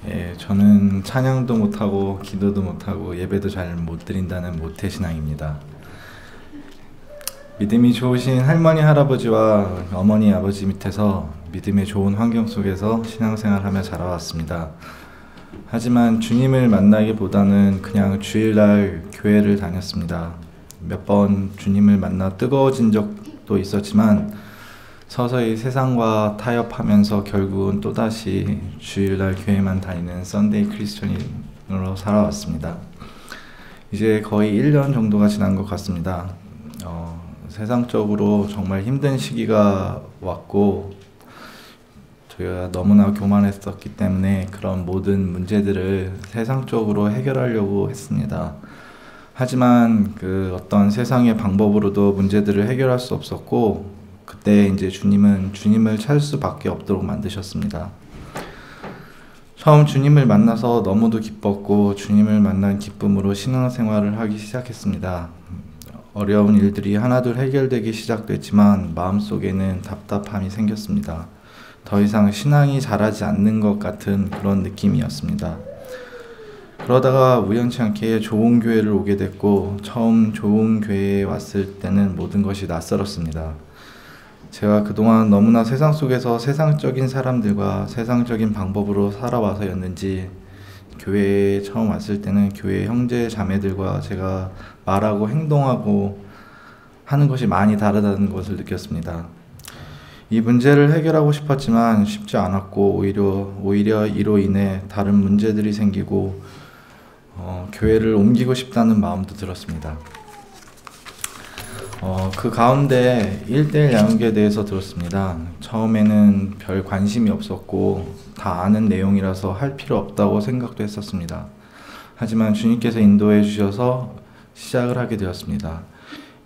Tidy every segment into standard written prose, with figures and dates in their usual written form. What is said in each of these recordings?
예, 저는 찬양도 못하고 기도도 못하고 예배도 잘 못 드린다는 모태신앙입니다. 믿음이 좋으신 할머니 할아버지와 어머니 아버지 밑에서 믿음의 좋은 환경 속에서 신앙생활하며 자라왔습니다. 하지만 주님을 만나기보다는 그냥 주일날 교회를 다녔습니다. 몇 번 주님을 만나 뜨거워진 적도 있었지만 서서히 세상과 타협하면서 결국은 또다시 주일날 교회만 다니는 썬데이 크리스천으로 살아왔습니다. 이제 거의 1년 정도가 지난 것 같습니다. 세상적으로 정말 힘든 시기가 왔고 저희가 너무나 교만했었기 때문에 그런 모든 문제들을 세상적으로 해결하려고 했습니다. 하지만 그 어떤 세상의 방법으로도 문제들을 해결할 수 없었고 그때 이제 주님을 찾을 수밖에 없도록 만드셨습니다. 처음 주님을 만나서 너무도 기뻤고 주님을 만난 기쁨으로 신앙생활을 하기 시작했습니다. 어려운 일들이 하나둘 해결되기 시작됐지만 마음속에는 답답함이 생겼습니다. 더 이상 신앙이 자라지 않는 것 같은 그런 느낌이었습니다. 그러다가 우연치 않게 좋은 교회를 오게 됐고 처음 좋은 교회에 왔을 때는 모든 것이 낯설었습니다. 제가 그동안 너무나 세상 속에서 세상적인 사람들과 세상적인 방법으로 살아와서였는지 교회에 처음 왔을 때는 교회 형제 자매들과 제가 말하고 행동하고 하는 것이 많이 다르다는 것을 느꼈습니다. 이 문제를 해결하고 싶었지만 쉽지 않았고 오히려 이로 인해 다른 문제들이 생기고 교회를 옮기고 싶다는 마음도 들었습니다. 그 가운데 1:1 양육에 대해서 들었습니다. 처음에는 별 관심이 없었고 다 아는 내용이라서 할 필요 없다고 생각도 했었습니다. 하지만 주님께서 인도해 주셔서 시작을 하게 되었습니다.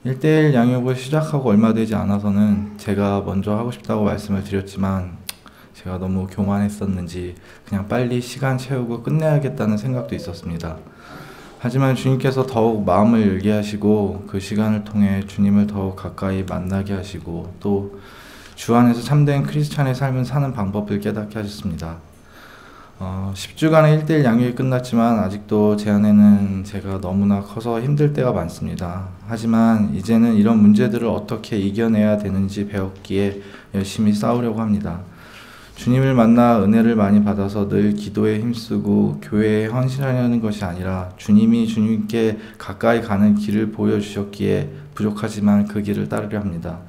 1:1 양육을 시작하고 얼마 되지 않아서는 제가 먼저 하고 싶다고 말씀을 드렸지만 제가 너무 교만했었는지 그냥 빨리 시간 채우고 끝내야겠다는 생각도 있었습니다. 하지만 주님께서 더욱 마음을 열게 하시고 그 시간을 통해 주님을 더욱 가까이 만나게 하시고 또 주 안에서 참된 크리스찬의 삶을 사는 방법을 깨닫게 하셨습니다. 10주간의 1:1 양육이 끝났지만 아직도 제 안에는 제가 너무나 커서 힘들 때가 많습니다. 하지만 이제는 이런 문제들을 어떻게 이겨내야 되는지 배웠기에 열심히 싸우려고 합니다. 주님을 만나 은혜를 많이 받아서 늘 기도에 힘쓰고 교회에 헌신하려는 것이 아니라 주님이 주님께 가까이 가는 길을 보여주셨기에 부족하지만 그 길을 따르려 합니다.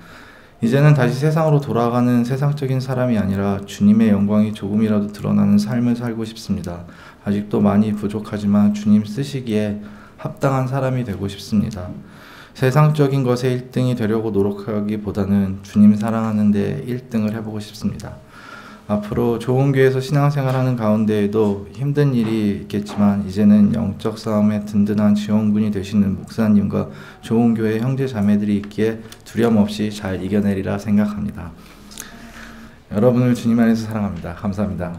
이제는 다시 세상으로 돌아가는 세상적인 사람이 아니라 주님의 영광이 조금이라도 드러나는 삶을 살고 싶습니다. 아직도 많이 부족하지만 주님 쓰시기에 합당한 사람이 되고 싶습니다. 세상적인 것에 1등이 되려고 노력하기보다는 주님 사랑하는 데 1등을 해보고 싶습니다. 앞으로 좋은 교회에서 신앙생활하는 가운데에도 힘든 일이 있겠지만 이제는 영적 싸움에 든든한 지원군이 되시는 목사님과 좋은 교회 형제 자매들이 있기에 두려움 없이 잘 이겨내리라 생각합니다. 여러분을 주님 안에서 사랑합니다. 감사합니다.